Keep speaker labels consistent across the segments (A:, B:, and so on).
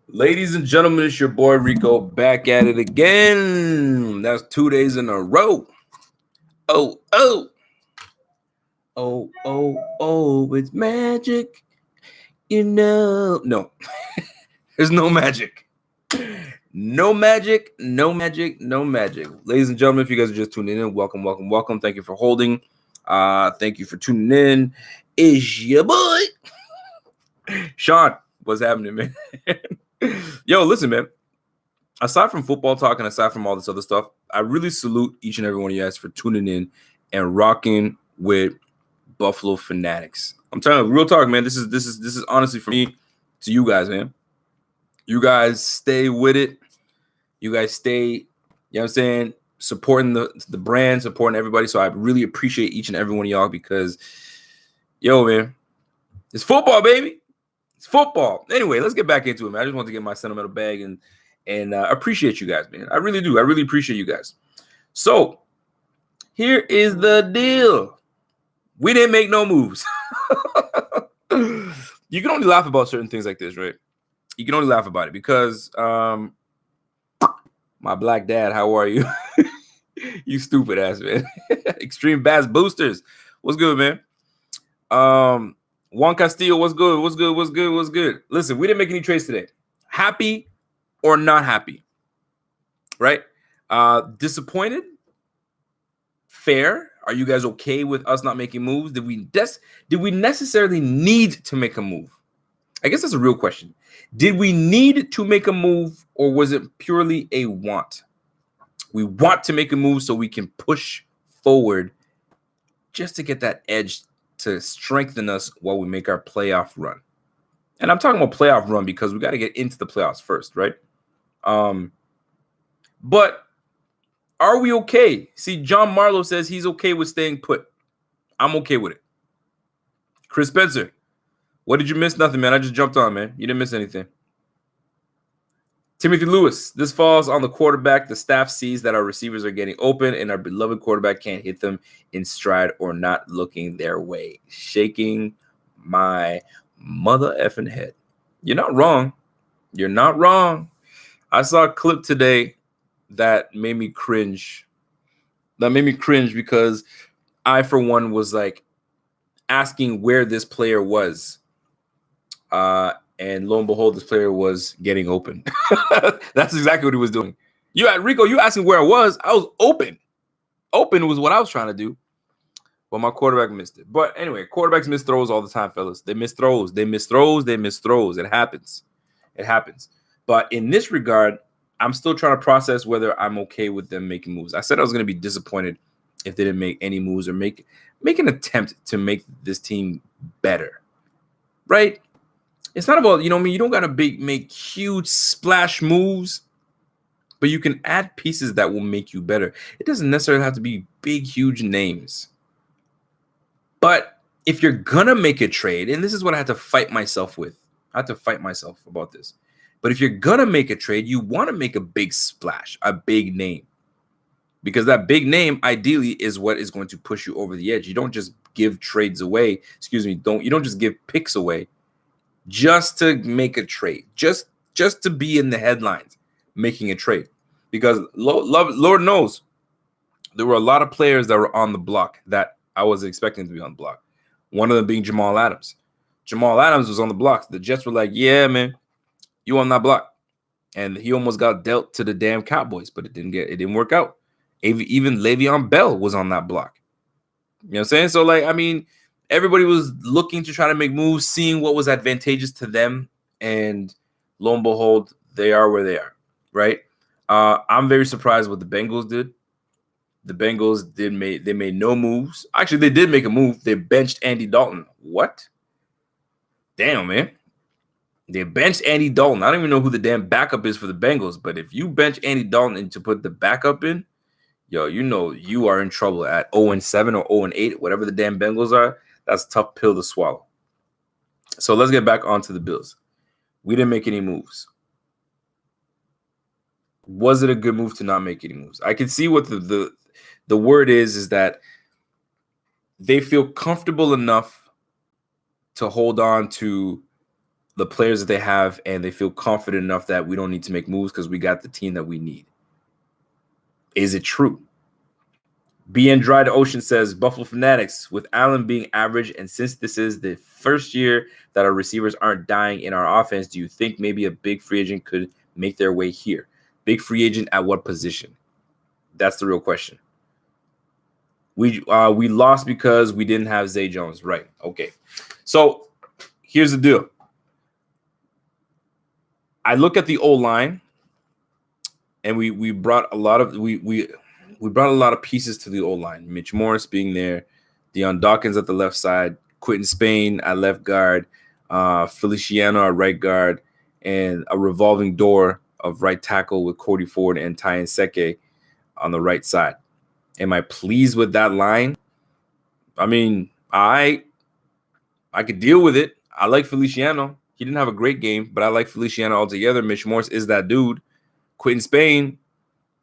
A: Ladies and gentlemen, it's your boy Rico back at it again. That's 2 days in a row. Oh, oh, oh, it's magic. No, there's no magic. No magic, no magic, no magic. Ladies and gentlemen, if you guys are just tuning in, welcome, welcome, welcome. Thank you for holding. Thank you for tuning in. Is your boy Sean? What's happening, man? Yo, listen, man. Aside from football talk and aside from all this other stuff, I really salute each and every one of you guys for tuning in and rocking with Buffalo Fanatics. I'm telling you, real talk, man. This is honestly for me to you guys, man. You guys stay with it. You guys stay, you know what I'm saying, supporting the brand, supporting everybody. So I really appreciate each and every one of y'all because, yo, man, it's football, baby. It's football. Anyway, let's get back into it, man. I just want to get my sentimental bag and appreciate you guys, man. I really do. I really appreciate you guys. So here is the deal. We didn't make no moves. You can only laugh about certain things like this, right? You can only laugh about it because my black dad, how are you? You stupid ass, man. Extreme Bass Boosters. What's good, man? Juan Castillo, what's good? What's good? What's good? What's good? Listen, we didn't make any trades today. Happy or not happy, right? Disappointed? Fair? Are you guys okay with us not making moves? Did we necessarily need to make a move? I guess that's a real question. Did we need to make a move, or was it purely a want? We want to make a move so we can push forward just to get that edge to strengthen us while we make our playoff run. And I'm talking about playoff run because we got to get into the playoffs first, right? But are we okay? See, John Marlowe says he's okay with staying put. I'm okay with it. Chris Spencer, what did you miss? Nothing, man. I just jumped on, man. You didn't miss anything. Timothy Lewis, this falls on the quarterback. The staff sees that our receivers are getting open and our beloved quarterback can't hit them in stride or not looking their way. Shaking my mother effing head. You're not wrong. You're not wrong. I saw a clip today that made me cringe. Because I, for one, was like asking where this player was. And lo and behold, this player was getting open. That's exactly what he was doing. Rico, you asking where I was. I was open. Open was what I was trying to do. Well, my quarterback missed it. But anyway, quarterbacks miss throws all the time, fellas. They miss throws. They miss throws. They miss throws. It happens. It happens. But in this regard, I'm still trying to process whether I'm okay with them making moves. I said I was going to be disappointed if they didn't make any moves or make an attempt to make this team better. Right? It's not about, you don't got to make huge splash moves, but you can add pieces that will make you better. It doesn't necessarily have to be big, huge names. But if you're going to make a trade, and this is what I had to fight myself with. I had to fight myself about this. But if you're going to make a trade, you want to make a big splash, a big name. Because that big name, ideally, is what is going to push you over the edge. You don't just give trades away. You don't just give picks away just to make a trade, just to be in the headlines, making a trade. Because Lord knows there were a lot of players that were on the block that I wasn't expecting to be on the block. One of them being Jamal Adams. Jamal Adams was on the block. The Jets were like, yeah, man, you on that block. And he almost got dealt to the damn Cowboys, but it didn't work out. Even Le'Veon Bell was on that block. You know what I'm saying? So, everybody was looking to try to make moves, seeing what was advantageous to them. And lo and behold, they are where they are, right? I'm very surprised what the Bengals did. The Bengals they made no moves. Actually, they did make a move. They benched Andy Dalton. What? Damn, man. They benched Andy Dalton. I don't even know who the damn backup is for the Bengals, but if you bench Andy Dalton and to put the backup in, yo, you are in trouble at 0-7 or 0-8, whatever the damn Bengals are. That's a tough pill to swallow. So let's get back onto the Bills. We didn't make any moves. Was it a good move to not make any moves? I can see what the word is that they feel comfortable enough to hold on to the players that they have, and they feel confident enough that we don't need to make moves because we got the team that we need. Is it true? BN Dry to Ocean says, Buffalo Fanatics, with Allen being average, and since this is the first year that our receivers aren't dying in our offense, do you think maybe a big free agent could make their way here? Big free agent at what position? That's the real question. We lost because we didn't have Zay Jones. Right. Okay. So here's the deal. I look at the O-line, and we brought a lot of we brought a lot of pieces to the O-line. Mitch Morris being there, Deion Dawkins at the left side, Quentin Spain at left guard, Feliciano at right guard, and a revolving door of right tackle with Cody Ford and Ty Nseke on the right side. Am I pleased with that line? I mean, I could deal with it. I like Feliciano. He didn't have a great game, but I like Feliciano altogether. Mitch Morris is that dude. Quentin Spain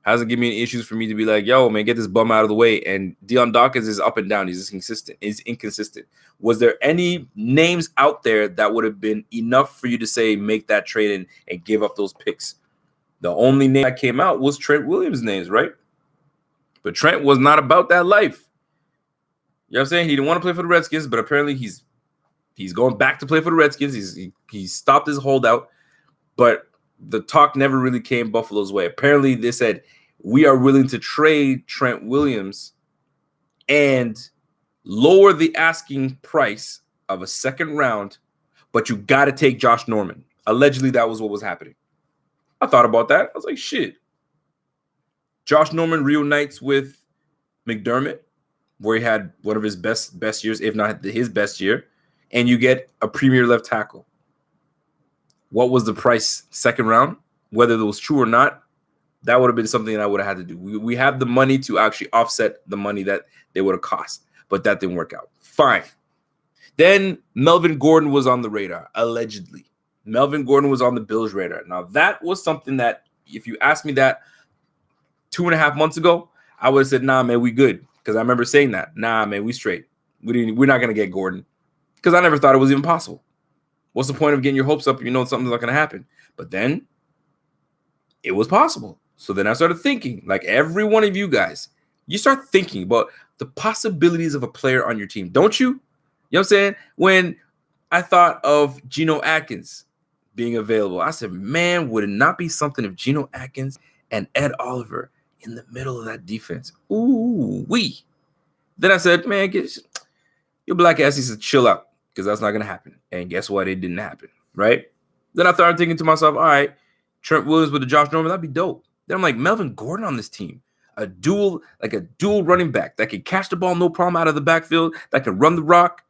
A: hasn't given me any issues for me to be like, yo, man, get this bum out of the way. And Deion Dawkins is up and down. He's inconsistent. Was there any names out there that would have been enough for you to say make that trade and give up those picks? The only name that came out was Trent Williams' names, right? But Trent was not about that life. You know what I'm saying? He didn't want to play for the Redskins, but apparently he's going back to play for the Redskins. He stopped his holdout, but the talk never really came Buffalo's way. Apparently they said, we are willing to trade Trent Williams and lower the asking price of a second round, but you got to take Josh Norman. Allegedly, that was what was happening. I thought about that. I was like, shit. Josh Norman reunites with McDermott, where he had one of his best years, if not his best year, and you get a premier left tackle. What was the price second round? Whether it was true or not, that would have been something that I would have had to do. We have the money to actually offset the money that they would have cost, but that didn't work out. Fine. Then Melvin Gordon was on the radar, allegedly. Melvin Gordon was on the Bills' radar. Now, that was something that, if you asked me that 2.5 months ago, I would have said, nah, man, we good. Because I remember saying that. Nah, man, we straight. We're not going to get Gordon. Because I never thought it was even possible. What's the point of getting your hopes up if you know something's not going to happen? But then it was possible. So then I started thinking, like every one of you guys, you start thinking about the possibilities of a player on your team, don't you? You know what I'm saying? When I thought of Geno Atkins being available, I said, man, would it not be something if Geno Atkins and Ed Oliver in the middle of that defense? Ooh, wee. Then I said, man, your black ass needs to chill out because that's not going to happen. And guess what? It didn't happen, right? Then I started thinking to myself, all right, Trent Williams with the Josh Norman, that'd be dope. Then I'm like, Melvin Gordon on this team, a dual running back that can catch the ball no problem out of the backfield, that can run the rock.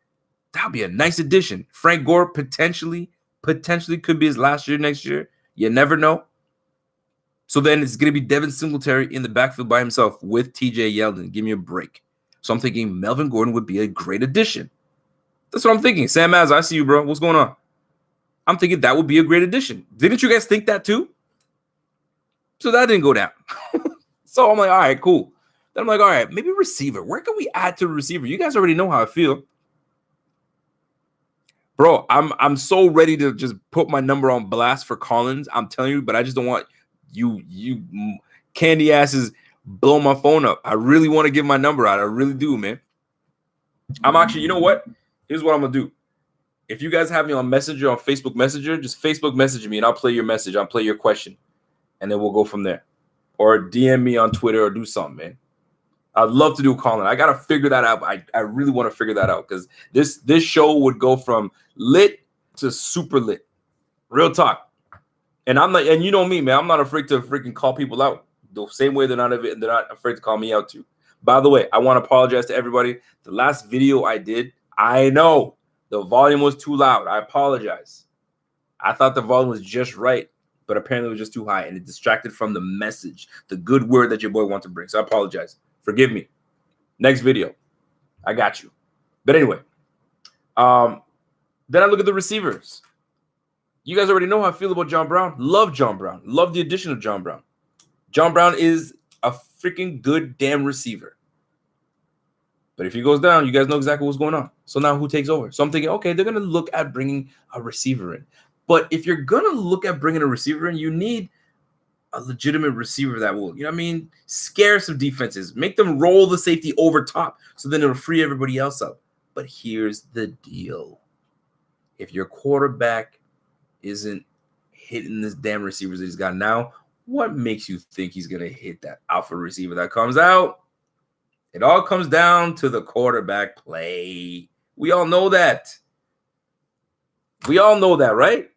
A: That'd be a nice addition. Frank Gore potentially could be his last year next year. You never know. So then it's going to be Devin Singletary in the backfield by himself with TJ Yeldon. Give me a break. So I'm thinking Melvin Gordon would be a great addition. That's what I'm thinking. Sam Maz, I see you, bro. What's going on? I'm thinking that would be a great addition. Didn't you guys think that too? So that didn't go down. So I'm like, all right, cool. Then I'm like, all right, maybe receiver. Where can we add to the receiver? You guys already know how I feel. Bro, I'm so ready to just put my number on blast for Collins. I'm telling you, but I just don't want you candy asses blow my phone up. I really want to give my number out. I really do, man. I'm actually, you know what? Here's what I'm going to do. If you guys have me on Messenger, on Facebook Messenger, just Facebook message me and I'll play your message. I'll play your question. And then we'll go from there. Or DM me on Twitter or do something, man. I'd love to do Colin. I got to figure that out. I really want to figure that out because this show would go from lit to super lit. Real talk. And I'm not, and you know me, man, I'm not afraid to freaking call people out the same way they're not afraid to call me out too. By the way, I want to apologize to everybody. The last video I did, I know the volume was too loud. I apologize. I thought the volume was just right, but apparently it was just too high and it distracted from the message, the good word that your boy wants to bring. So I apologize. Forgive me. Next video. I got you. But anyway, then I look at the receivers. You guys already know how I feel about John Brown. Love John Brown. Love the addition of John Brown. John Brown is a freaking good damn receiver. But if he goes down, you guys know exactly what's going on. So now who takes over? So I'm thinking, okay, they're going to look at bringing a receiver in. But if you're gonna look at bringing a receiver in, you need a legitimate receiver that will, you know what I mean, scare some defenses, make them roll the safety over top, so then it'll free everybody else up. But here's the deal. If your quarterback isn't hitting this damn receivers that he's got now, what makes you think he's going to hit that alpha receiver that comes out? It all comes down to the quarterback play. We all know that. We all know that, right?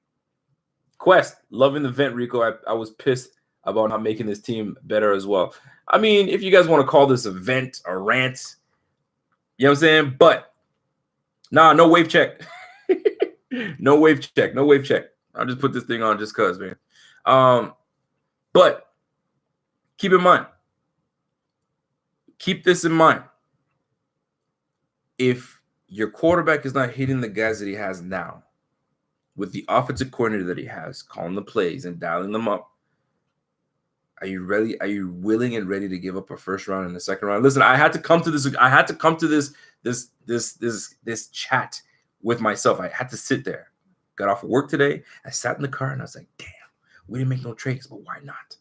A: Quest, loving the vent, Rico. I was pissed about not making this team better as well. I mean, if you guys want to call this a vent or rant, you know what I'm saying? But nah, no wave check. No wave check. No wave check. I'll just put this thing on just because, man. But keep in mind, keep this in mind. If your quarterback is not hitting the guys that he has now, with the offensive coordinator that he has, calling the plays and dialing them up, are you ready? Are you willing and ready to give up a first round and a second round? Listen, I had to come to this. I had to come to this chat with myself. I had to sit there. Got off of work today. I sat in the car and I was like, damn, we didn't make no trades, but why not?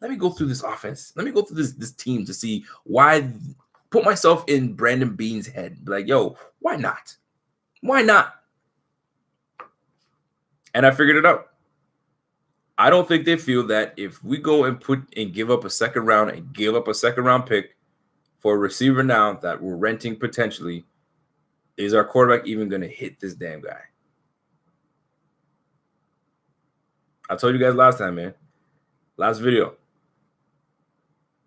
A: Let me go through this offense. Let me go through this team to see why. Put myself in Brandon Beane's head. Be like, yo, why not? Why not? And I figured it out. I don't think they feel that if we go and give up a second round and give up a second round pick for a receiver now that we're renting potentially, is our quarterback even going to hit this damn guy? I told you guys last time, man. Last video.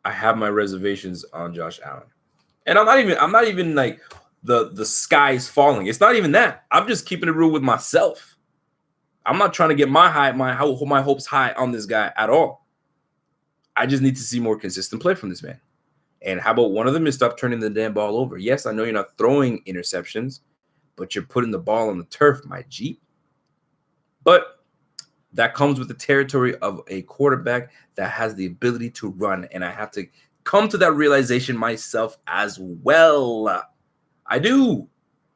A: I have my reservations on Josh Allen. And I'm not even like the sky's falling. It's not even that. I'm just keeping it real with myself. I'm not trying to get my hopes high on this guy at all. I just need to see more consistent play from this man. And how about one of them is stop turning the damn ball over? Yes, I know you're not throwing interceptions, but you're putting the ball on the turf, my Jeep. But that comes with the territory of a quarterback that has the ability to run. And I have to come to that realization myself as well. I do.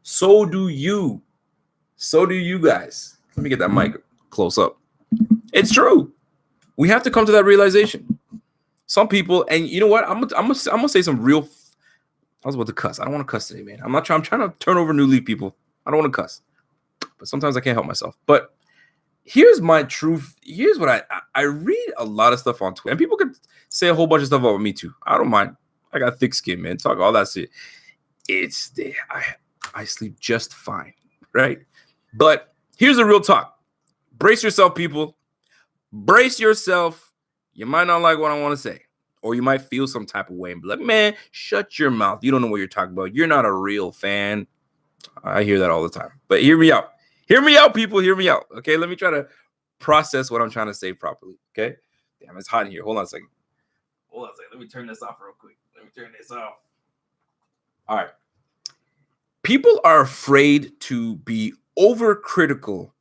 A: So do you. So do you guys. Let me get that mic close up. It's true. We have to come to that realization. Some people, and you know what? I'm gonna say some real. I was about to cuss. I don't want to cuss today, man. I'm trying to turn over new leaf, people. I don't want to cuss, but sometimes I can't help myself. But here's my truth. Here's what I read a lot of stuff on Twitter, and people could say a whole bunch of stuff about me too. I don't mind. I got thick skin, man. Talk all that shit. I sleep just fine, right? But here's the real talk. Brace yourself, people. Brace yourself. You might not like what I want to say, or you might feel some type of way and be like, man, shut your mouth. You don't know what you're talking about. You're not a real fan. I hear that all the time. But hear me out. Hear me out, people. Hear me out. Okay, let me try to process what I'm trying to say properly. Okay? Damn, it's hot in here. Hold on a second. Let me turn this off real quick. Let me turn this off. All right. People are afraid to be overcritical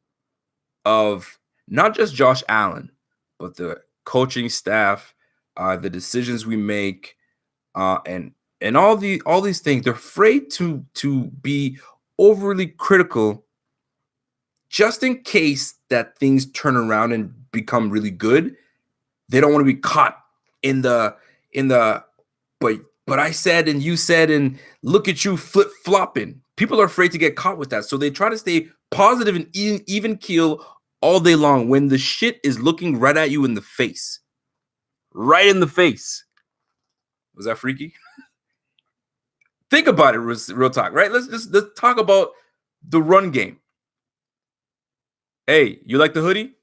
A: of not just Josh Allen, but the coaching staff, the decisions we make, and all these things. They're afraid to be overly critical, just in case that things turn around and become really good. They don't want to be caught in the but I said and you said and look at you flip-flopping. People are afraid to get caught with that. So they try to stay positive and even keel all day long when the shit is looking right at you in the face. Right in the face. Was that freaky? Think about it, real talk, right? Let's talk about the run game. Hey, you like the hoodie?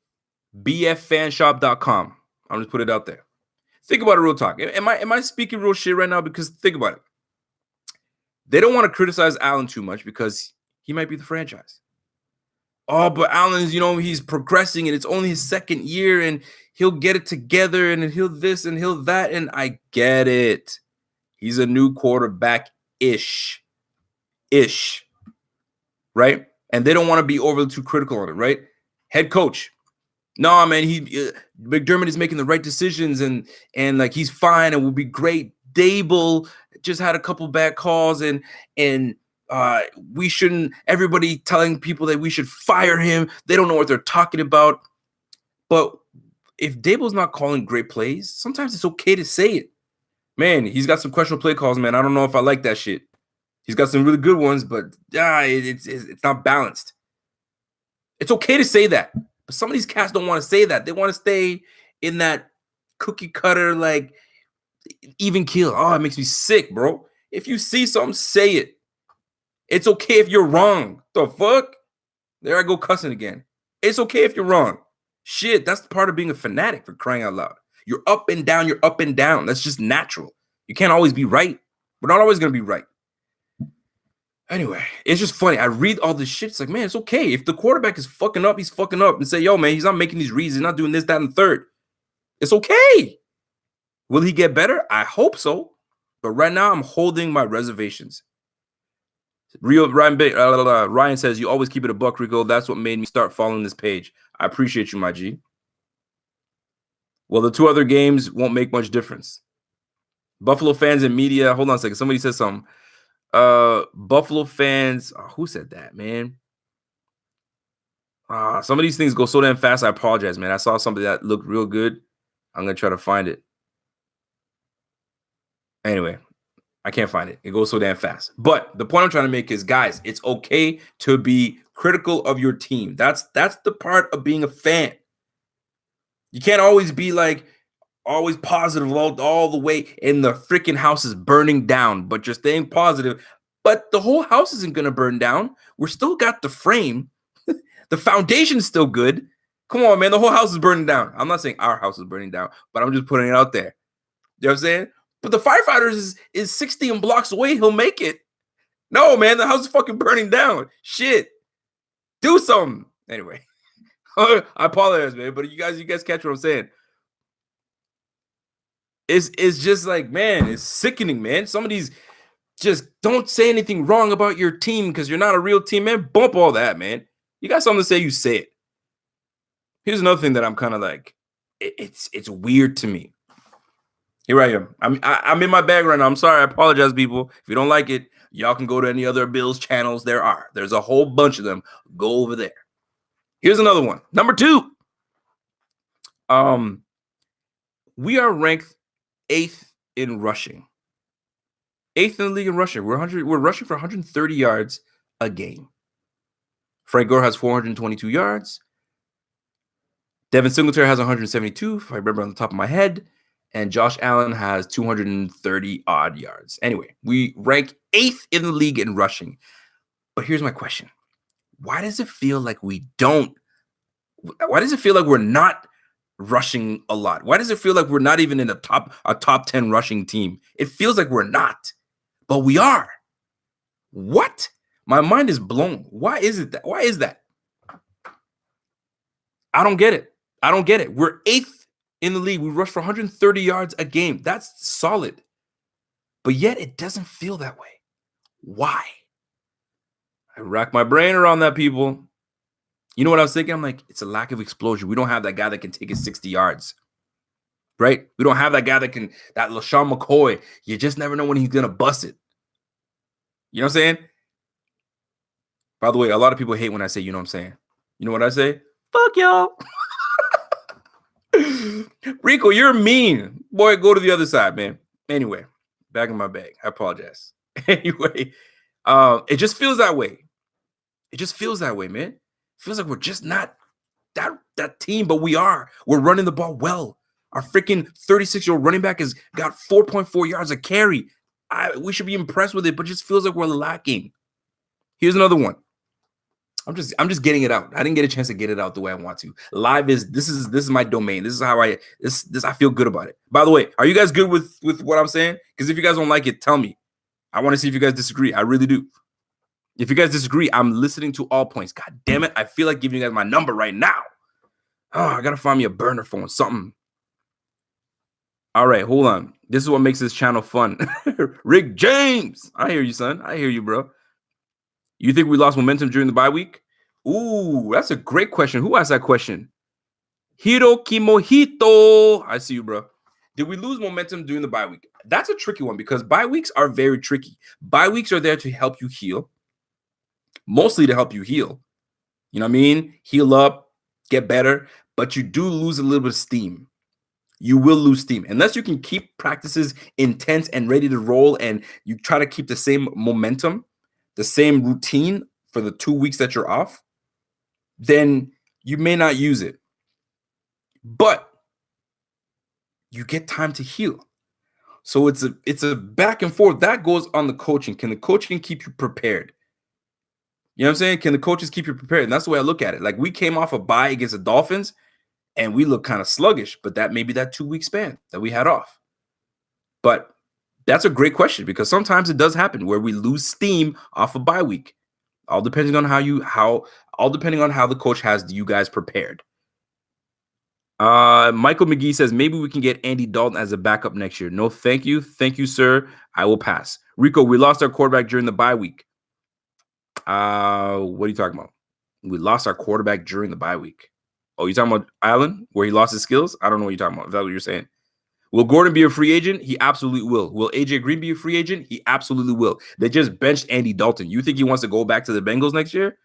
A: bffanshop.com. I'm just put it out there. Think about it, real talk. Am I speaking real shit right now? Because think about it. They don't want to criticize Allen too much because he might be the franchise. Oh, but Allen's, he's progressing and it's only his second year and he'll get it together and he'll this and he'll that. And I get it. He's a new quarterback-ish. Right? And they don't want to be overly too critical on it, right? Head coach. No, man, McDermott is making the right decisions and like he's fine and will be great. Dable just had a couple bad calls and we shouldn't, everybody telling people that we should fire him. They don't know what they're talking about. But if Daboll's not calling great plays, sometimes it's okay to say it. Man, he's got some questionable play calls, man. I don't know if I like that shit. He's got some really good ones, but it's not balanced. It's okay to say that. But some of these cats don't want to say that. They want to stay in that cookie cutter, like, even keel. Oh, it makes me sick, bro. If you see something, say it. It's okay if you're wrong. The fuck? There I go cussing again. It's okay if you're wrong. Shit, that's part of being a fanatic, for crying out loud. You're up and down. You're up and down. That's just natural. You can't always be right. We're not always going to be right. Anyway, it's just funny. I read all this shit. It's like, man, it's okay. If the quarterback is fucking up, he's fucking up. And say, yo, man, he's not making these reads. He's not doing this, that, and the third. It's okay. Will he get better? I hope so. But right now, I'm holding my reservations. Ryan says, you always keep it a buck, Rico. That's what made me start following this page. I appreciate you, my G. Well, the two other games won't make much difference. Buffalo fans and media. Hold on a second. Somebody said something. Buffalo fans. Oh, who said that, man? Some of these things go so damn fast. I apologize, man. I saw somebody that looked real good. I'm going to try to find it. Anyway, I can't find it. It goes so damn fast. But the point I'm trying to make is, guys, it's okay to be critical of your team. That's the part of being a fan. You can't always be like always positive all the way, and the freaking house is burning down, but you're staying positive. But the whole house isn't going to burn down. We're still got the frame. The foundation's still good. Come on, man. The whole house is burning down. I'm not saying our house is burning down, but I'm just putting it out there. You know what I'm saying? But the firefighters is 60 blocks away. He'll make it. No, man. The house is fucking burning down. Shit. Do something. Anyway. I apologize, man. But you guys catch what I'm saying. It's just like, man, it's sickening, man. Some of these just don't say anything wrong about your team because you're not a real team, man. Bump all that, man. You got something to say, you say it. Here's another thing that I'm kind of like, it's weird to me. Here I am. I'm in my bag right now. I'm sorry. I apologize, people. If you don't like it, y'all can go to any other Bills channels there are. There's a whole bunch of them. Go over there. Here's another one. Number 2. We are ranked 8th in rushing. 8th in the league in rushing. We're rushing for 130 yards a game. Frank Gore has 422 yards. Devin Singletary has 172, if I remember on the top of my head. And Josh Allen has 230 odd yards. Anyway, we rank 8th in the league in rushing. But here's my question. Why does it feel like we're not rushing a lot? Why does it feel like we're not even in a top 10 rushing team? It feels like we're not, but we are. What? My mind is blown. Why is it that? Why is that? I don't get it. We're 8th in the league. We rush for 130 yards a game. That's solid. But yet it doesn't feel that way. Why? I rack my brain around that, people. You know what I was thinking? I'm like, it's a lack of explosion. We don't have that guy that can take it 60 yards. Right? We don't have that guy that LaShawn McCoy. You just never know when he's going to bust it. You know what I'm saying? By the way, a lot of people hate when I say, you know what I'm saying. You know what I say? Fuck y'all. Rico, you're mean. Boy, go to the other side, man. Anyway, back in my bag. I apologize. Anyway, it just feels that way. It just feels that way, man. It feels like we're just not that team, but we are. We're running the ball well. Our freaking 36-year-old running back has got 4.4 yards a carry. We should be impressed with it, but it just feels like we're lacking. Here's another one. I'm just getting it out. I didn't get a chance to get it out the way I want to. Live this is my domain. This is how I feel good about it. By the way, are you guys good with what I'm saying? Because if you guys don't like it, tell me. I want to see if you guys disagree. I really do. If you guys disagree, I'm listening to all points. God damn it. I feel like giving you guys my number right now. Oh, I got to find me a burner phone, something. All right, hold on. This is what makes this channel fun. Rick James. I hear you, son. I hear you, bro. You think we lost momentum during the bye week? Ooh, that's a great question. Who asked that question? Hiroki Mojito. I see you, bro. Did we lose momentum during the bye week? That's a tricky one because bye weeks are very tricky. Bye weeks are there to help you heal. mostly to help you heal. You know what I mean? Heal up, get better, but you do lose a little bit of steam. You will lose steam unless you can keep practices intense and ready to roll, and you try to keep the same momentum, the same routine for the 2 weeks that you're off. Then you may not use it, but you get time to heal. So it's a back and forth that goes on the coaching. Can the coaching keep you prepared? You know what I'm saying? Can the coaches keep you prepared? And that's the way I look at it. Like we came off a bye against the Dolphins and we look kind of sluggish, but that may be that 2 week span that we had off. But that's a great question because sometimes it does happen where we lose steam off a bye week. All depending on all depending on how the coach has you guys prepared. Michael McGee says maybe we can get Andy Dalton as a backup next year. No, thank you. Thank you, sir. I will pass. Rico, we lost our quarterback during the bye week. What are you talking about? We lost our quarterback during the bye week. Oh, you talking about Allen, where he lost his skills? I don't know what you're talking about. If that's what you're saying. Will Gordon be a free agent? He absolutely will. Will AJ Green be a free agent? He absolutely will. They just benched Andy Dalton. You think he wants to go back to the Bengals next year?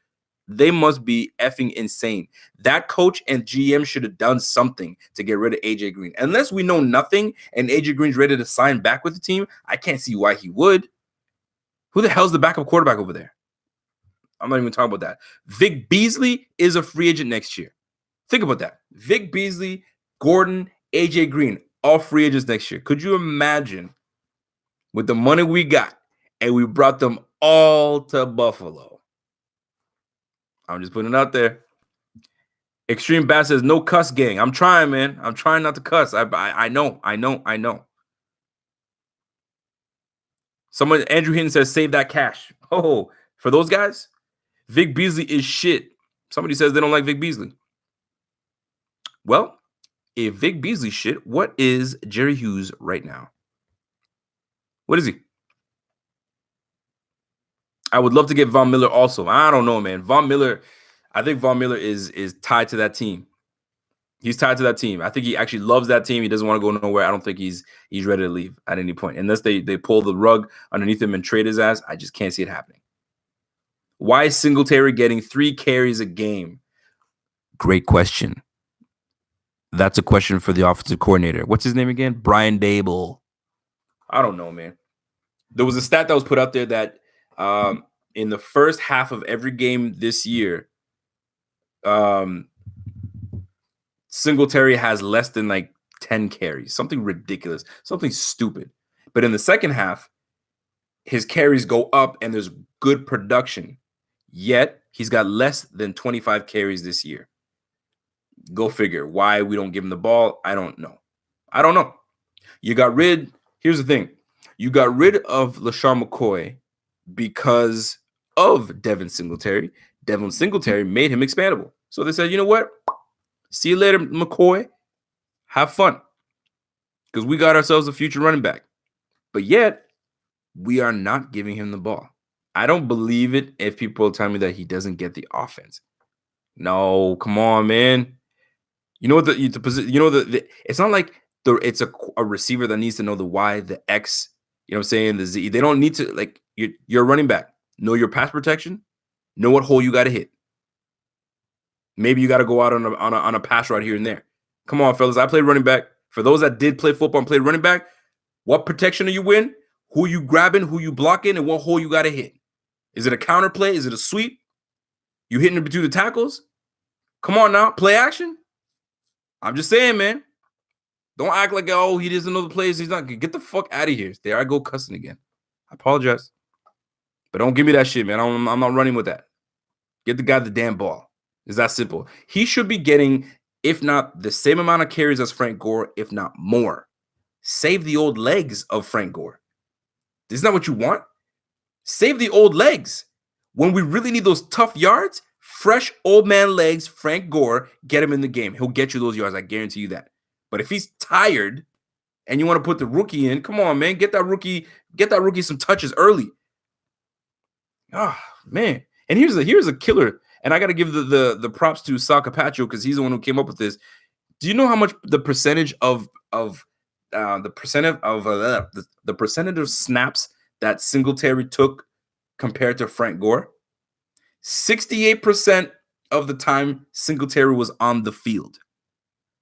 A: They must be effing insane. That coach and GM should have done something to get rid of AJ Green. Unless we know nothing and AJ Green's ready to sign back with the team, I can't see why he would. Who the hell's the backup quarterback over there? I'm not even talking about that. Vic Beasley is a free agent next year. Think about that. Vic Beasley, Gordon, AJ Green, all free agents next year. Could you imagine with the money we got and we brought them all to Buffalo? I'm just putting it out there. Extreme Bass says, no cuss gang. I'm trying, man. I'm trying not to cuss. I know. Andrew Hinton says, save that cash. Oh, for those guys, Vic Beasley is shit. Somebody says they don't like Vic Beasley. Well, if Vic Beasley shit, what is Jerry Hughes right now? What is he? I would love to get Von Miller also. I don't know, man. I think Von Miller is tied to that team. He's tied to that team. I think he actually loves that team. He doesn't want to go nowhere. I don't think he's ready to leave at any point. Unless they pull the rug underneath him and trade his ass, I just can't see it happening. Why is Singletary getting 3 carries a game? Great question. That's a question for the offensive coordinator. What's his name again? Brian Daboll. I don't know, man. There was a stat that was put out there that in the first half of every game this year, Singletary has less than like 10 carries, something ridiculous, something stupid. But in the second half, his carries go up and there's good production. Yet he's got less than 25 carries this year. Go figure. Why we don't give him the ball, I don't know. Here's the thing. You got rid of LaShawn McCoy because of Devin Singletary. Devin Singletary made him expandable. So they said, you know what? See you later, McCoy. Have fun. Because we got ourselves a future running back. But yet, we are not giving him the ball. I don't believe it if people tell me that he doesn't get the offense. No, come on, man. You know what it's not like it's a receiver that needs to know the Y, the X, you know what I'm saying, the Z. They don't need to, like, you're a running back. Know your pass protection. Know what hole you got to hit. Maybe you got to go out on a pass right here and there. Come on, fellas. I played running back. For those that did play football and played running back, what protection are you in? Who you grabbing? Who you blocking? And what hole you got to hit? Is it a counter play? Is it a sweep? You hitting between the tackles? Come on now. Play action? I'm just saying, man. Don't act like, oh, he doesn't know the plays. He's not. Get the fuck out of here. There I go cussing again. I apologize. But don't give me that shit, man. I'm not running with that. Get the guy the damn ball. It's that simple. He should be getting, if not the same amount of carries as Frank Gore, if not more. Save the old legs of Frank Gore. Isn't that what you want? Save the old legs. When we really need those tough yards, fresh old man legs, Frank Gore, get him in the game. He'll get you those yards. I guarantee you that. But if he's tired and you want to put the rookie in, come on, man. Get that rookie some touches early. Oh, man. And here's a killer. And I got to give the props to Sal Capaccio because he's the one who came up with this. Do you know how much the percentage of the percentage of snaps that Singletary took compared to Frank Gore? 68% of the time Singletary was on the field,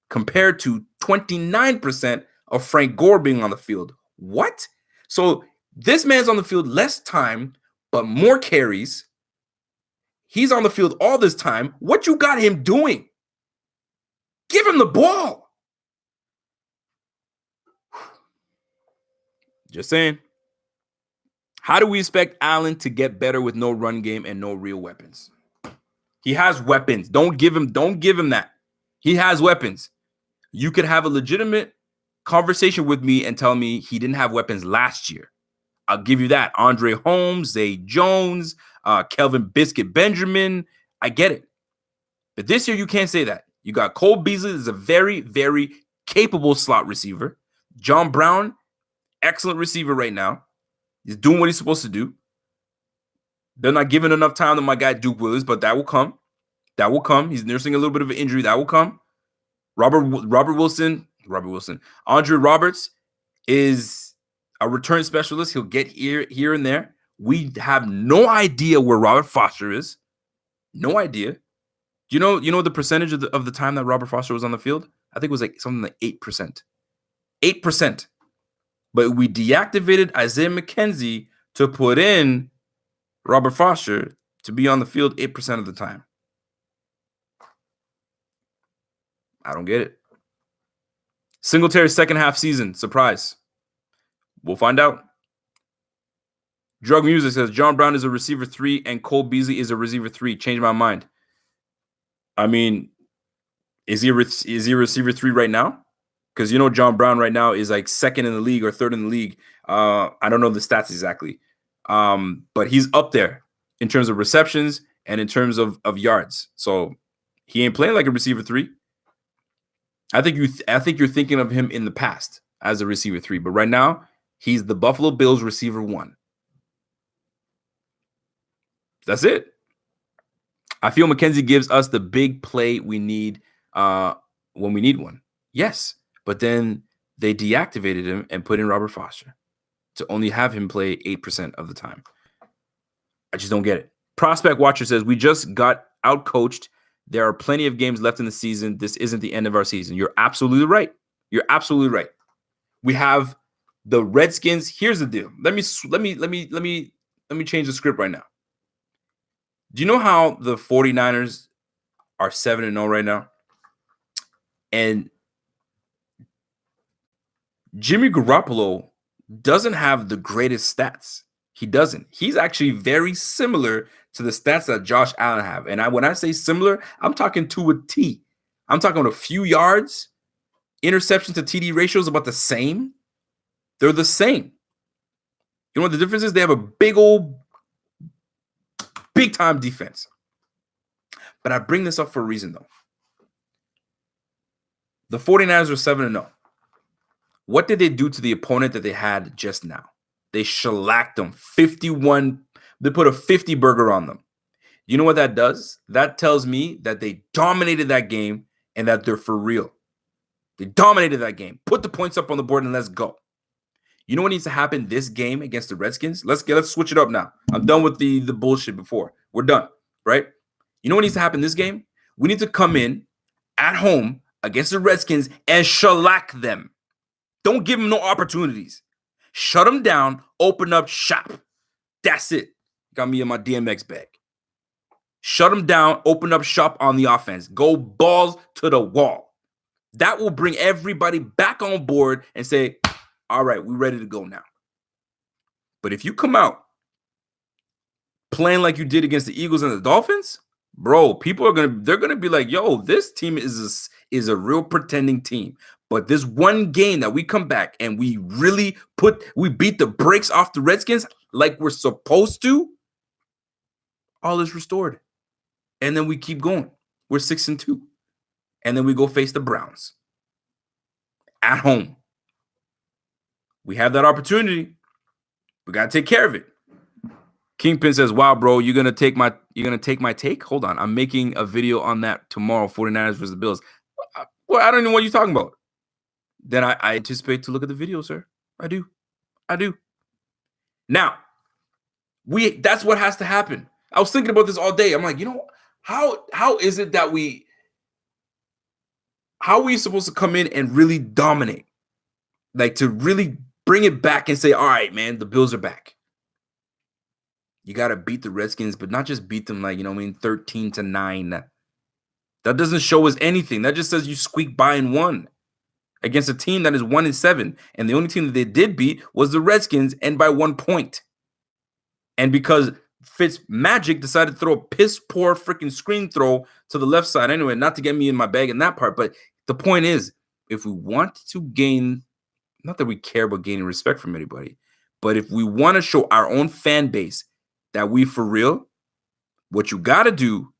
A: compared to 29% of Frank Gore being on the field. What? So this man's on the field less time, but more carries. He's on the field all this time. What you got him doing? Give him the ball. Just saying. How do we expect Allen to get better with no run game and no real weapons? He has weapons. Don't give him that. He has weapons. You could have a legitimate conversation with me and tell me he didn't have weapons last year. I'll give you that. Andre Holmes, Zay Jones, Kelvin Biscuit Benjamin. I get it. But this year, you can't say that. You got Cole Beasley is a very, very capable slot receiver. John Brown, excellent receiver right now. He's doing what he's supposed to do. They're not giving enough time to my guy Duke Willis, but that will come. That will come. He's nursing a little bit of an injury. That will come. Andre Roberts is a return specialist. He'll get here and there. We have no idea where Robert Foster is. No idea. Do you know the percentage of the time that Robert Foster was on the field? I think it was like something like 8%. 8%. But we deactivated Isaiah McKenzie to put in Robert Foster to be on the field 8% of the time. I don't get it. Singletary's second half season, surprise. We'll find out. Drug Music says John Brown is a receiver 3 and Cole Beasley is a receiver 3. Change my mind. I mean, is he a receiver 3 right now? Because John Brown right now is like second in the league or third in the league. I don't know the stats exactly, but he's up there in terms of receptions and in terms of yards. So he ain't playing like a receiver 3. I think you're thinking of him in the past as a receiver 3, but right now he's the Buffalo Bills receiver 1. That's it. I feel McKenzie gives us the big play we need when we need one. Yes, but then they deactivated him and put in Robert Foster to only have him play 8% of the time. I just don't get it. Prospect Watcher says, we just got out-coached. There are plenty of games left in the season. This isn't the end of our season. You're absolutely right. You're absolutely right. We have the Redskins. Here's the deal. Let me change the script right now. Do you know how the 49ers are 7-0 right now? And Jimmy Garoppolo doesn't have the greatest stats. He doesn't. He's actually very similar to the stats that Josh Allen have. And when I say similar, I'm talking to a T. I'm talking about a few yards. Interception to TD ratio is about the same. They're the same. You know what the difference is? They have a big time defense. But I bring this up for a reason, though. The 49ers are 7-0. What did they do to the opponent that they had just now? They shellacked them 51. They put a 50 burger on them. You know what that does? That tells me that they dominated that game and that they're for real. They dominated that game. Put the points up on the board and let's go. You know what needs to happen this game against the Redskins? Let's switch it up now. I'm done with the bullshit before. We're done, right? You know what needs to happen this game? We need to come in at home against the Redskins and shellac them. Don't give them no opportunities. Shut them down. Open up shop. That's it. Got me in my DMX bag. Shut them down. Open up shop on the offense. Go balls to the wall. That will bring everybody back on board and say, all right, we're ready to go now. But if you come out playing like you did against the Eagles and the Dolphins, bro, people they're gonna be like, yo, this team is a real pretending team. But this one game that we come back and we really beat the brakes off the Redskins like we're supposed to, all is restored. And then we keep going. We're 6-2. And then we go face the Browns at home. We have that opportunity. We gotta take care of it. Kingpin says, wow, bro, you're gonna take my take? Hold on. I'm making a video on that tomorrow, 49ers versus the Bills. Well, I don't know what you're talking about. Then I anticipate to look at the video, sir. I do. Now, that's what has to happen. I was thinking about this all day. I'm like, how is it that how are we supposed to come in and really dominate? Like to really bring it back and say, all right, man, the Bills are back. You got to beat the Redskins, but not just beat them like, 13-9. That doesn't show us anything. That just says you squeak by and won against a team that is 1-7. And the only team that they did beat was the Redskins, and by 1 point. And because Fitzmagic decided to throw a piss poor freaking screen throw to the left side. Anyway, not to get me in my bag in that part, but the point is, if we want to gain, not that we care about gaining respect from anybody, but if we want to show our own fan base that we for real, what you got to do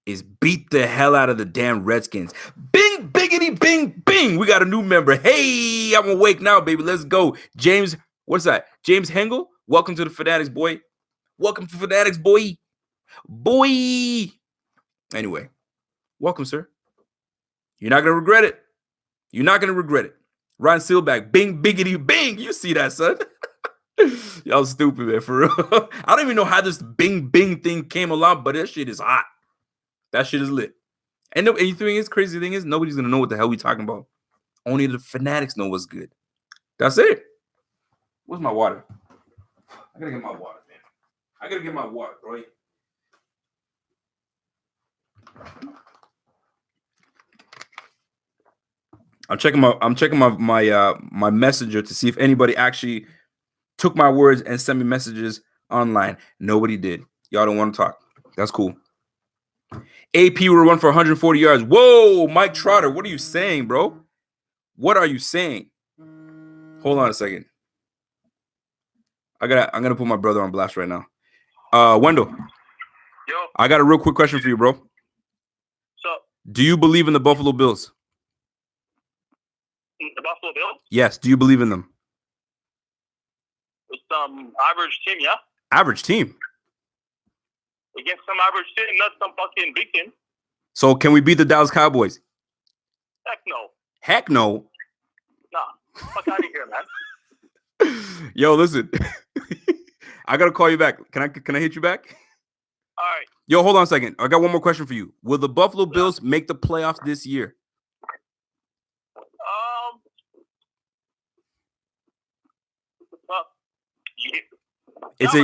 A: is beat the hell out of the damn Redskins. Bing, biggity, bing, bing. We got a new member. Hey, I'm awake now, baby. Let's go. James, what's that? James Hengel, welcome to the Fanatics, boy. Welcome to Fanatics, boy. Boy. Anyway, welcome, sir. You're not going to regret it. You're not going to regret it. Ryan Sealback, bing, biggity, bing. You see that, son? Y'all stupid, man, for real. I don't even know how this bing, bing thing came along, but that shit is hot. That shit is lit. And the thing is, crazy thing is, nobody's going to know what the hell we talking about. Only the Fanatics know what's good. That's it. Where's my water? I got to get my water, man. I got to get my water, bro. I'm checking my messenger to see if anybody actually took my words and sent me messages online. Nobody did. Y'all don't want to talk. That's cool. AP will run for 140 yards. Whoa, Mike Trotter, what are you saying, bro? What are you saying? Hold on a second. I'm gonna put my brother on blast right now. Wendell.
B: Yo.
A: I got a real quick question for you, bro.
B: So,
A: do you believe in the Buffalo Bills?
B: The Buffalo Bills?
A: Yes. Do you believe in them?
B: It's average team, yeah?
A: Average team?
B: Against some average team, not some fucking big team.
A: So can we beat the Dallas Cowboys?
B: Heck no.
A: Heck no.
B: Nah. Fuck out of here, man.
A: Yo, listen. I gotta call you back. Can I hit you back?
B: All right.
A: Yo, hold on a second. I got one more question for you. Will the Buffalo Bills make the playoffs this year?
B: Yeah.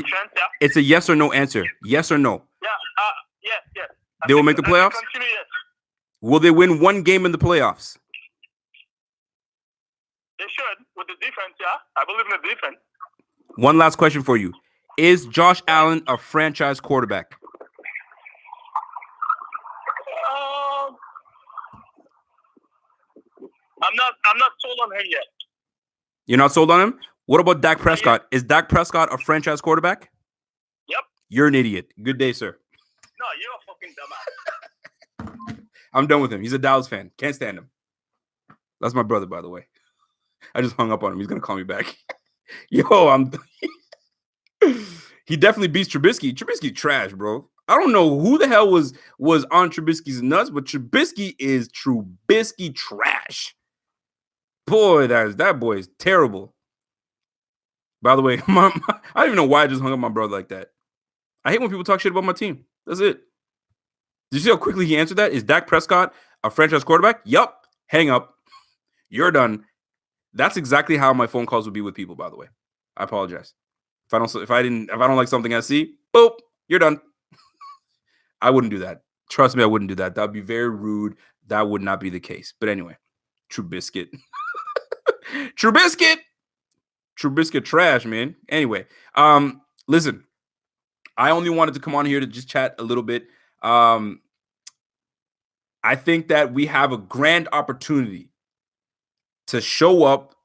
A: It's a yes or no answer. Yes or no?
B: Yeah. Yes.
A: They will make the playoffs?
B: Continue, yes.
A: Will they win one game in the playoffs?
B: They should, with the defense, yeah. I believe in the defense.
A: One last question for you. Is Josh Allen a franchise quarterback?
B: I'm not sold on him yet.
A: You're not sold on him? What about Dak Prescott? Is Dak Prescott a franchise quarterback?
B: Yep.
A: You're an idiot. Good day, sir.
B: No, you're a fucking dumbass.
A: I'm done with him. He's a Dallas fan. Can't stand him. That's my brother, by the way. I just hung up on him. He's going to call me back. Yo, he definitely beats Trubisky. Trubisky trash, bro. I don't know who the hell was on Trubisky's nuts, but Trubisky is Trubisky trash. Boy, that boy is terrible. By the way, I don't even know why I just hung up my brother like that. I hate when people talk shit about my team. That's it. Did you see how quickly he answered that? Is Dak Prescott a franchise quarterback? Yup. Hang up. You're done. That's exactly how my phone calls would be with people, by the way. I apologize. If I don't like something I see, boop, you're done. I wouldn't do that. Trust me, I wouldn't do that. That would be very rude. That would not be the case. But anyway, Trubisky. Trubisky trash, man. Anyway, listen, I only wanted to come on here to just chat a little bit. I think that we have a grand opportunity to show up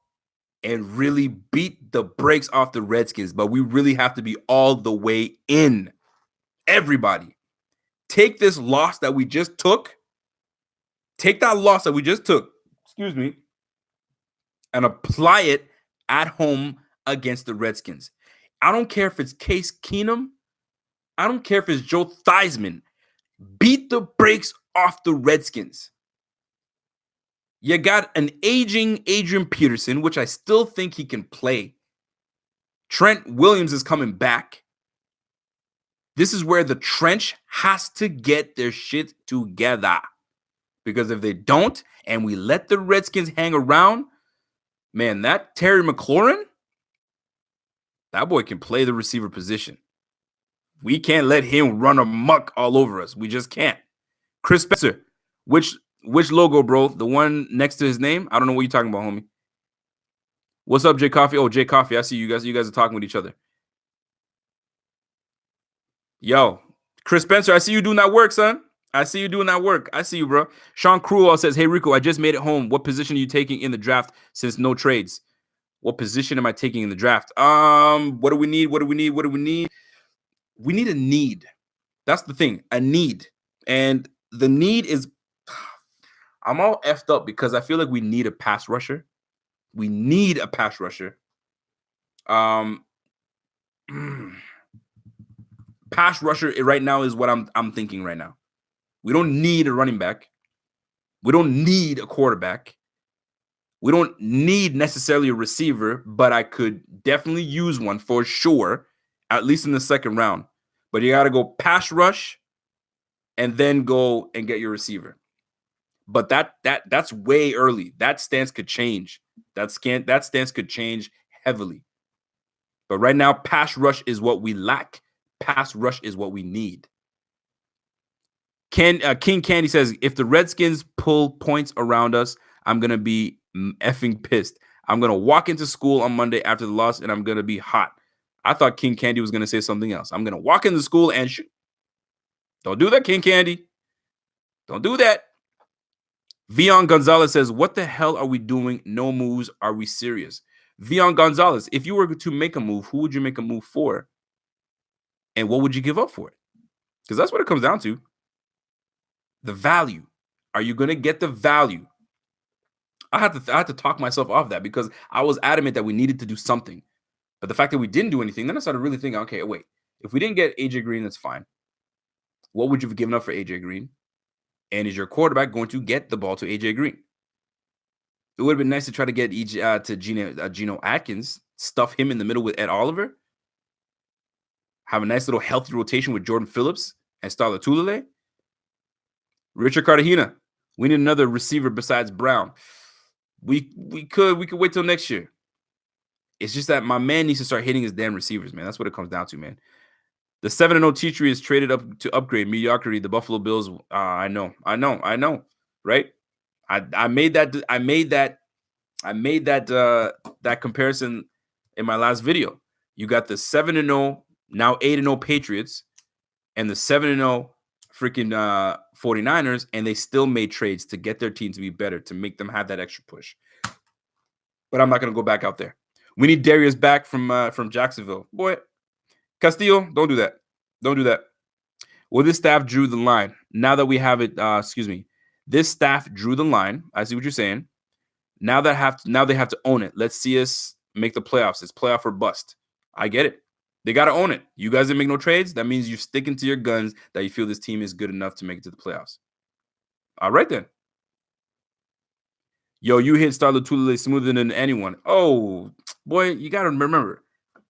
A: and really beat the brakes off the Redskins, but we really have to be all the way in. Everybody, take this loss that we just took. Take that loss that we just took, and apply it at home against the Redskins. I don't care if it's Case Keenum. I don't care if it's Joe Theismann. Beat the brakes off the Redskins. You got an aging Adrian Peterson, which I still think he can play. Trent Williams is coming back. This is where the trench has to get their shit together. Because if they don't, and we let the Redskins hang around, man, that Terry McLaurin, that boy can play the receiver position. We can't let him run amok all over us. We just can't. Chris Spencer, which logo, bro? The one next to his name? I don't know what you're talking about, homie. What's up, Jay Coffee? Oh, Jay Coffee, I see you guys. You guys are talking with each other. Yo, Chris Spencer, I see you doing that work, son. I see you doing that work. I see you, bro. Sean Cruel says, hey, Rico, I just made it home. What position are you taking in the draft since no trades? What position am I taking in the draft? What do we need? What do we need? What do we need? We need a need. That's the thing, a need. And the need is, I'm all effed up because I feel like we need a pass rusher. We need a pass rusher. Pass rusher right now is what I'm thinking right now. We don't need a running back. We don't need a quarterback. We don't need necessarily a receiver, but I could definitely use one for sure, at least in the second round. But you got to go pass rush and then go and get your receiver. But that's way early. That stance could change. That stance could change heavily. But right now, pass rush is what we lack. Pass rush is what we need. King Candy says, if the Redskins pull points around us, I'm going to be effing pissed. I'm going to walk into school on Monday after the loss, and I'm going to be hot. I thought King Candy was going to say something else. I'm going to walk into school and shoot. Don't do that, King Candy. Don't do that. Vion Gonzalez says, what the hell are we doing? No moves. Are we serious? Vion Gonzalez, if you were to make a move, who would you make a move for? And what would you give up for it? Because that's what it comes down to. The value. Are you going to get the value? I had to talk myself off that because I was adamant that we needed to do something. But the fact that we didn't do anything, then I started really thinking, okay, wait. If we didn't get AJ Green, that's fine. What would you have given up for AJ Green? And is your quarterback going to get the ball to AJ Green? It would have been nice to try to get to Geno Atkins, stuff him in the middle with Ed Oliver, have a nice little healthy rotation with Jordan Phillips and Starla Tulele. Richard Cartagena, we need another receiver besides Brown. We could wait till next year. It's just that my man needs to start hitting his damn receivers, man. That's what it comes down to, man. The 7-0 T-Tree is traded up to upgrade mediocrity. The Buffalo Bills, I know, right? I made that comparison in my last video. You got the 7-0, now 8-0 Patriots, and the 7-0 freaking 49ers, and they still made trades to get their team to be better, to make them have that extra push. But I'm not going to go back out there. We need Darius back from Jacksonville. Boy, Castillo, don't do that. Don't do that. Well, this staff drew the line. Now that we have it, this staff drew the line. I see what you're saying. Now they have to own it. Let's see us make the playoffs. It's playoff or bust. I get it. They got to own it. You guys didn't make no trades. That means you're sticking to your guns that you feel this team is good enough to make it to the playoffs. All right, then. Yo, you hit Starla Tulele smoother than anyone. Oh, boy, you got to remember.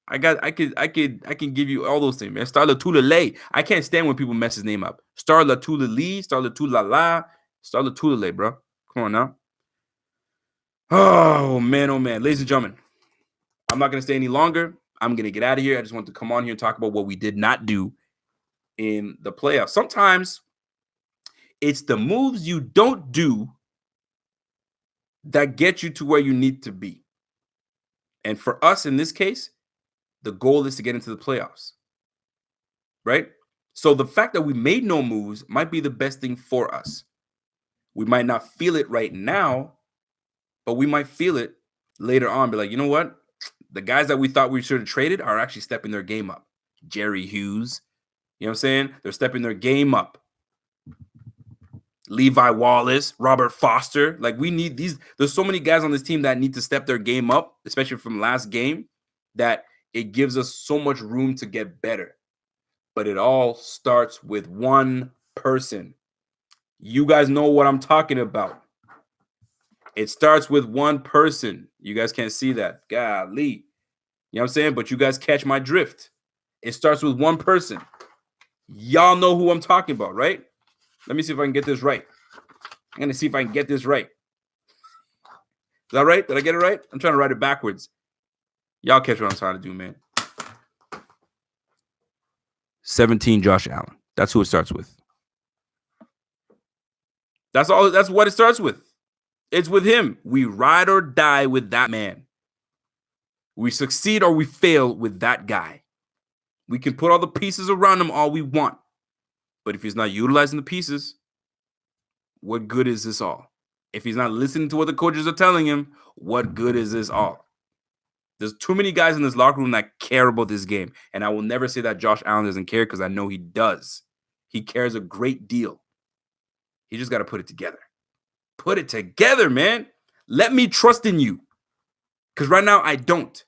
A: I can give you all those things, man. Starla Tulele. I can't stand when people mess his name up. Starla Tulele, Starla Tulala, Starla Tulele, bro. Come on now. Oh, man. Ladies and gentlemen, I'm not going to stay any longer. I'm going to get out of here. I just want to come on here and talk about what we did not do in the playoffs. Sometimes it's the moves you don't do that get you to where you need to be. And for us, in this case, the goal is to get into the playoffs, right? So the fact that we made no moves might be the best thing for us. We might not feel it right now, but we might feel it later on. Be like, you know what? The guys that we thought we should have traded are actually stepping their game up. Jerry Hughes, you know what I'm saying? They're stepping their game up. Levi Wallace, Robert Foster. Like, we need these. There's so many guys on this team that need to step their game up, especially from last game, that it gives us so much room to get better. But it all starts with one person. You guys know what I'm talking about. It starts with one person. You guys can't see that. Golly. You know what I'm saying? But you guys catch my drift. It starts with one person. Y'all know who I'm talking about, right? Let me see if I can get this right. I'm going to see if I can get this right. Is that right? Did I get it right? I'm trying to write it backwards. Y'all catch what I'm trying to do, man. 17, Josh Allen. That's who it starts with. That's all. That's what it starts with. It's with him. We ride or die with that man. We succeed or we fail with that guy. We can put all the pieces around him all we want. But if he's not utilizing the pieces, what good is this all? If he's not listening to what the coaches are telling him, what good is this all? There's too many guys in this locker room that care about this game. And I will never say that Josh Allen doesn't care because I know he does. He cares a great deal. He just got to put it together. Put it together, man. Let me trust in you. Because right now I don't.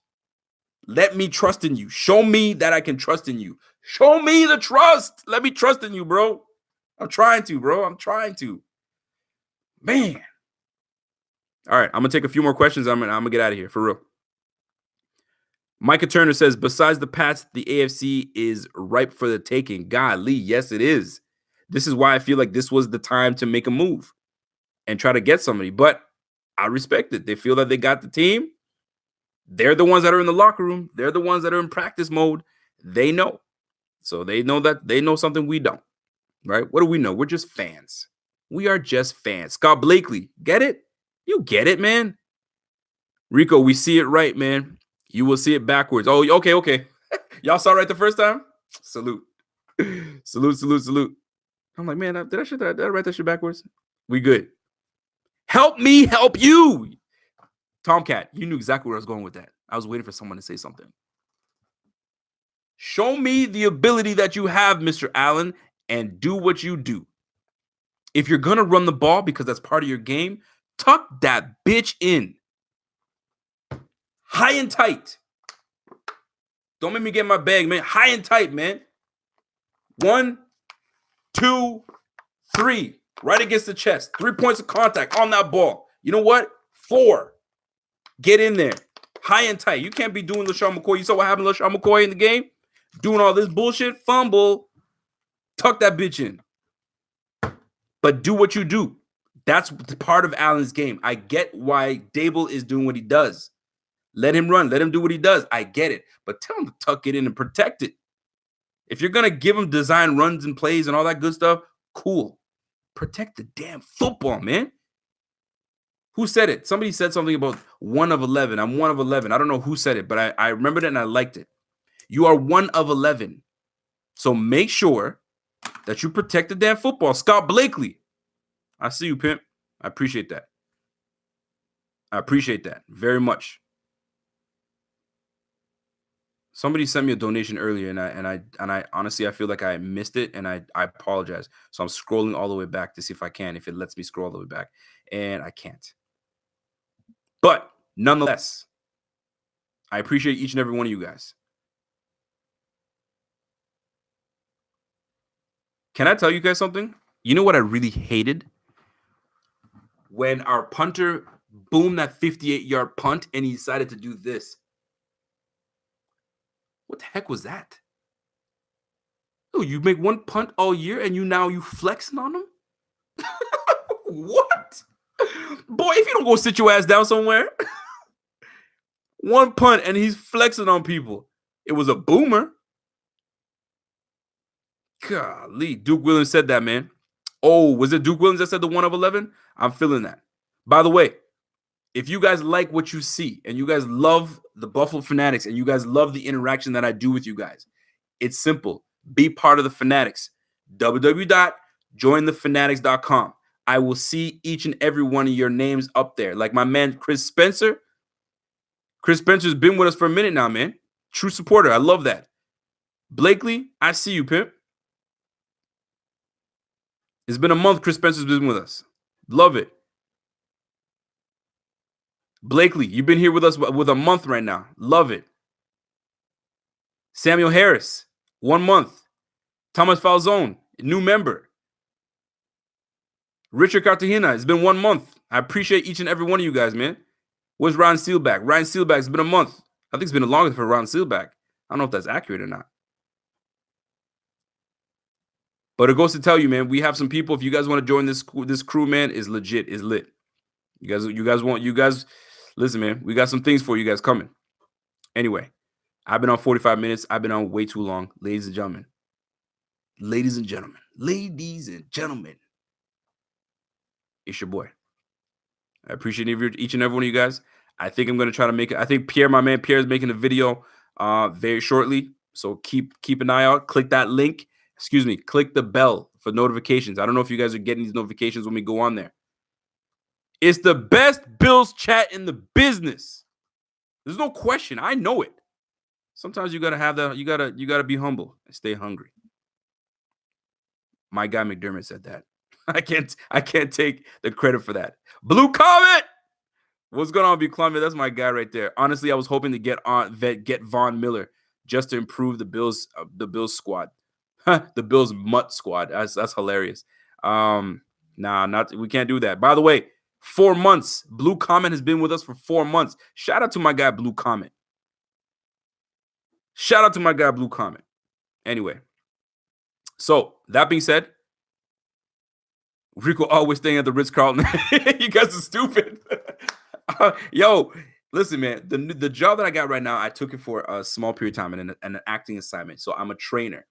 A: Let me trust in you. Show me that I can trust in you. Show me the trust. Let me trust in you, bro. I'm trying to, bro. I'm trying to. Man. All right, I'm going to take a few more questions. I'm going to get out of here, for real. Micah Turner says, besides the Pats, the AFC is ripe for the taking. Golly, yes, it is. This is why I feel like this was the time to make a move and try to get somebody. But I respect it. They feel that they got the team. They're the ones that are in the locker room. They're the ones that are in practice mode. They know. So they know that they know something we don't, right? What do we know? We're just fans. We are just fans. Scott Blakely, get it? You get it, man. Rico, we see it right, man. You will see it backwards. Oh, okay. Y'all saw it right the first time? Salute. Salute. I'm like, man, did I write that shit backwards? We good. Help me help you. Tomcat, you knew exactly where I was going with that. I was waiting for someone to say something. Show me the ability that you have, Mr. Allen, and do what you do. If you're going to run the ball because that's part of your game, tuck that bitch in. High and tight. Don't make me get my bag, man. High and tight, man. 1, 2, 3. Right against the chest. 3 points of contact on that ball. You know what? 4. Get in there. High and tight. You can't be doing LaShawn McCoy. You saw what happened to LaShawn McCoy in the game? Doing all this bullshit. Fumble. Tuck that bitch in. But do what you do. That's part of Allen's game. I get why Dable is doing what he does. Let him run. Let him do what he does. I get it. But tell him to tuck it in and protect it. If you're going to give him design runs and plays and all that good stuff, cool. Protect the damn football, man. Who said it? Somebody said something about 1 of 11. I'm 1 of 11. I don't know who said it, but I remembered it and I liked it. You are 1 of 11. So make sure that you protect the damn football. Scott Blakely. I see you, pimp. I appreciate that. I appreciate that very much. Somebody sent me a donation earlier, and I honestly I feel like I missed it, and I apologize. So I'm scrolling all the way back to see if I can, if it lets me scroll all the way back, and I can't. But nonetheless, I appreciate each and every one of you guys. Can I tell you guys something? You know what I really hated? When our punter boomed that 58-yard punt, and he decided to do this. What the heck was that? Oh, you make one punt all year and you flexing on them? What? Boy, if you don't go sit your ass down somewhere. One punt and he's flexing on people. It was a boomer. Golly, Duke Williams said that, man. Oh, was it Duke Williams that said the 1 of 11? I'm feeling that. By the way, if you guys like what you see and you guys love the Buffalo Fanatics and you guys love the interaction that I do with you guys, it's simple. Be part of the Fanatics. www.jointhefanatics.com. I will see each and every one of your names up there. Like my man, Chris Spencer. Chris Spencer's been with us for a minute now, man. True supporter. I love that. Blakely, I see you, pimp. It's been a month Chris Spencer's been with us. Love it. Blakely, you've been here with us with a month right now. Love it. Samuel Harris, 1 month. Thomas Falzone, new member. Richard Cartagena, it's been 1 month. I appreciate each and every one of you guys, man. Where's Ryan Sealback? Ryan Sealback, it's been a month. I think it's been longer for Ryan Sealback. I don't know if that's accurate or not. But it goes to tell you, man, we have some people. If you guys want to join this crew, man, is legit, is lit. You guys listen, man. We got some things for you guys coming. Anyway, I've been on 45 minutes. I've been on way too long, ladies and gentlemen. Ladies and gentlemen, it's your boy. I appreciate each and every one of you guys. I think I'm gonna try to make it. I think Pierre, my man Pierre, is making a video very shortly. So keep an eye out. Click that link. Excuse me. Click the bell for notifications. I don't know if you guys are getting these notifications when we go on there. It's the best Bills chat in the business. There's no question. I know it. Sometimes you gotta have that. You gotta be humble and stay hungry. My guy McDermott said that. I can't take the credit for that. Blue Comet. What's going on, B. Columbia? That's my guy right there. Honestly, I was hoping to get Von Miller just to improve the Bills squad, the Bills mutt squad. That's hilarious. We can't do that. By the way, 4 months. Blue Comet has been with us for 4 months. Shout out to my guy Blue Comet. Anyway, so that being said, Rico always staying at the Ritz-Carlton. You guys are stupid. Yo, listen, man. The job that I got right now, I took it for a small period of time and an acting assignment. So I'm a trainer.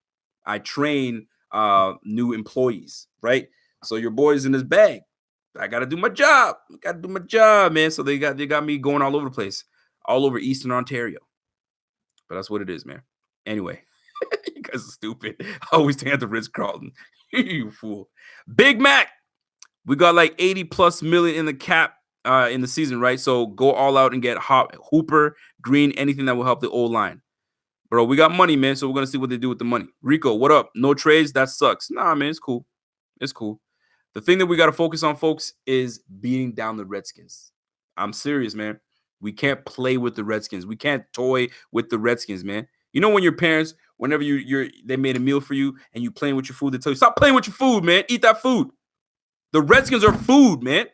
A: I train new employees, right? So your boy's in his bag. I gotta do my job. Man. So they got me going all over the place, all over Eastern Ontario. But that's what it is, man. Anyway, you guys are stupid. I always stay at the Ritz-Carlton. You fool. Big Mac. We got like 80+ million in the cap in the season, right? So go all out and get Hooper, Green, anything that will help the O-line. Bro, we got money, man. So we're gonna see what they do with the money. Rico, what up? No trades? That sucks. Nah, man, it's cool. The thing that we got to focus on, folks, is beating down the Redskins. I'm serious, man. We can't play with the Redskins. We can't toy with the Redskins, man. You know when your parents, whenever they made a meal for you and you playing with your food, they tell you, stop playing with your food, man. Eat that food. The Redskins are food, man.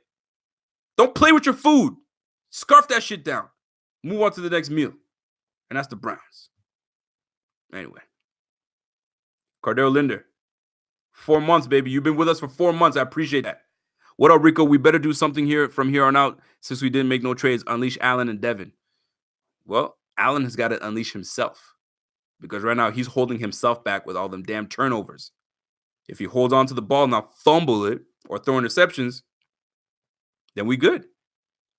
A: Don't play with your food. Scarf that shit down. Move on to the next meal. And that's the Browns. Anyway. Cardell Linder. 4 months, baby. You've been with us for 4 months. I appreciate that. What up, Rico? We better do something here from here on out since we didn't make no trades. Unleash Allen and Devin. Well, Allen has got to unleash himself because right now he's holding himself back with all them damn turnovers. If he holds on to the ball and not fumble it or throw interceptions, then we good.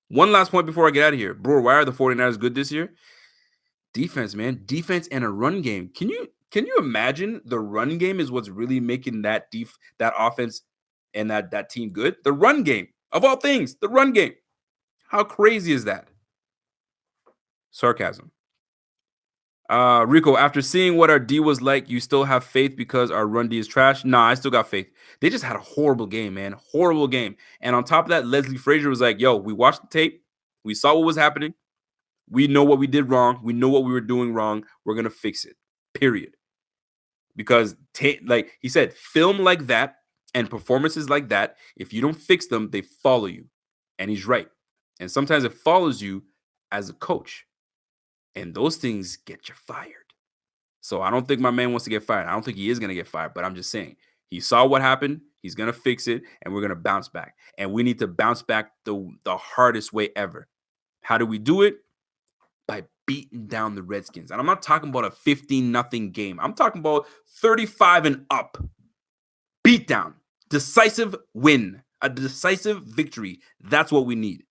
A: One last point before I get out of here. Bro, why are the 49ers good this year? Defense, man. Defense and a run game. Can you imagine the run game is what's really making that offense and that team good? The run game. Of all things, the run game. How crazy is that? Sarcasm. Rico, after seeing what our D was like, you still have faith because our run D is trash? Nah, I still got faith. They just had a horrible game, man. Horrible game. And on top of that, Leslie Frazier was like, yo, we watched the tape. We saw what was happening. We know what we did wrong. We know what we were doing wrong. We're going to fix it. Period. Because, like he said, film like that and performances like that, if you don't fix them, they follow you. And he's right. And sometimes it follows you as a coach. And those things get you fired. So I don't think my man wants to get fired. I don't think he is going to get fired. But I'm just saying, he saw what happened. He's going to fix it. And we're going to bounce back. And we need to bounce back the hardest way ever. How do we do it? By beating down the Redskins. And I'm not talking about a 15-0 game. I'm talking about 35 and up. Beat down. Decisive win. A decisive victory. That's what we need.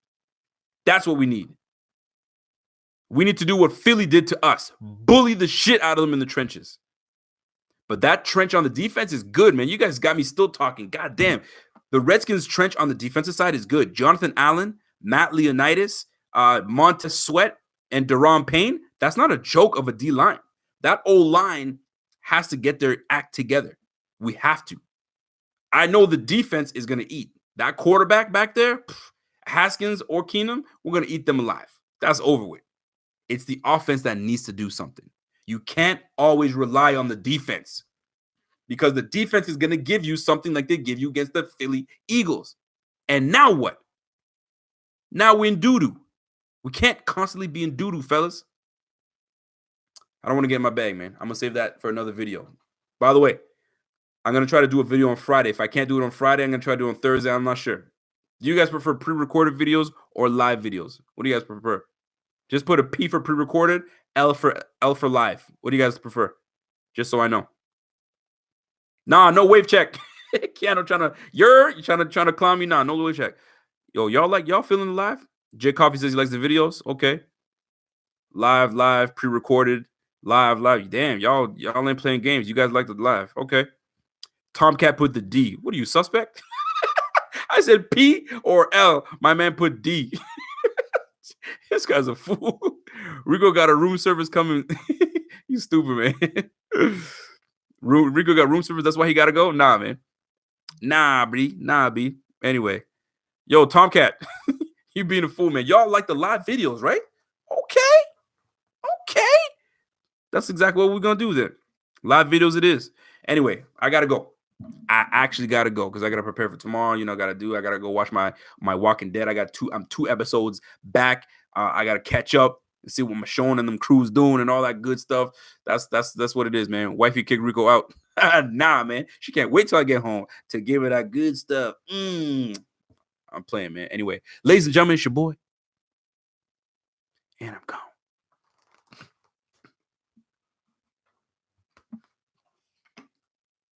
A: We need to do what Philly did to us. Bully the shit out of them in the trenches. But that trench on the defense is good, man. You guys got me still talking. God damn. The Redskins trench on the defensive side is good. Jonathan Allen, Matt Leonidas, Montez Sweat, and Daron Payne. That's not a joke of a D-line. That O-line has to get their act together. We have to. I know the defense is going to eat. That quarterback back there, Haskins or Keenum, we're going to eat them alive. That's over with. It's the offense that needs to do something. You can't always rely on the defense because the defense is going to give you something like they give you against the Philly Eagles. And now what? Now we're in doo-doo. We can't constantly be in doo-doo, fellas. I don't want to get in my bag, man. I'm going to save that for another video. By the way, I'm gonna try to do a video on Friday. If I can't do it on Friday, I'm gonna try to do it on Thursday. I'm not sure. Do you guys prefer pre-recorded videos or live videos? What do you guys prefer? Just put a P for pre-recorded, L for live. What do you guys prefer? Just so I know. Nah, no wave check. Keanu trying to clown me? Nah, no wave check. Yo, y'all feeling live? Jay Coffee says he likes the videos. Okay. Live, pre-recorded, live. Damn, y'all ain't playing games. You guys like the live. Okay. Tomcat put the D. What are you, suspect? I said P or L. My man put D. This guy's a fool. Rico got a room service coming. You stupid, man. Rico got room service. That's why he got to go? Nah, man. Nah, B. Anyway. Yo, Tomcat. You being a fool, man. Y'all like the live videos, right? Okay. That's exactly what we're going to do then. Live videos it is. Anyway, I got to go. I actually got to go because I got to prepare for tomorrow. I got to go watch my Walking Dead. I'm 2 episodes back. I got to catch up and see what Michonne and them crews doing and all that good stuff. That's what it is, man. Wifey kick Rico out. Nah, man. She can't wait till I get home to give her that good stuff. I'm playing, man. Anyway, ladies and gentlemen, it's your boy. And I'm gone.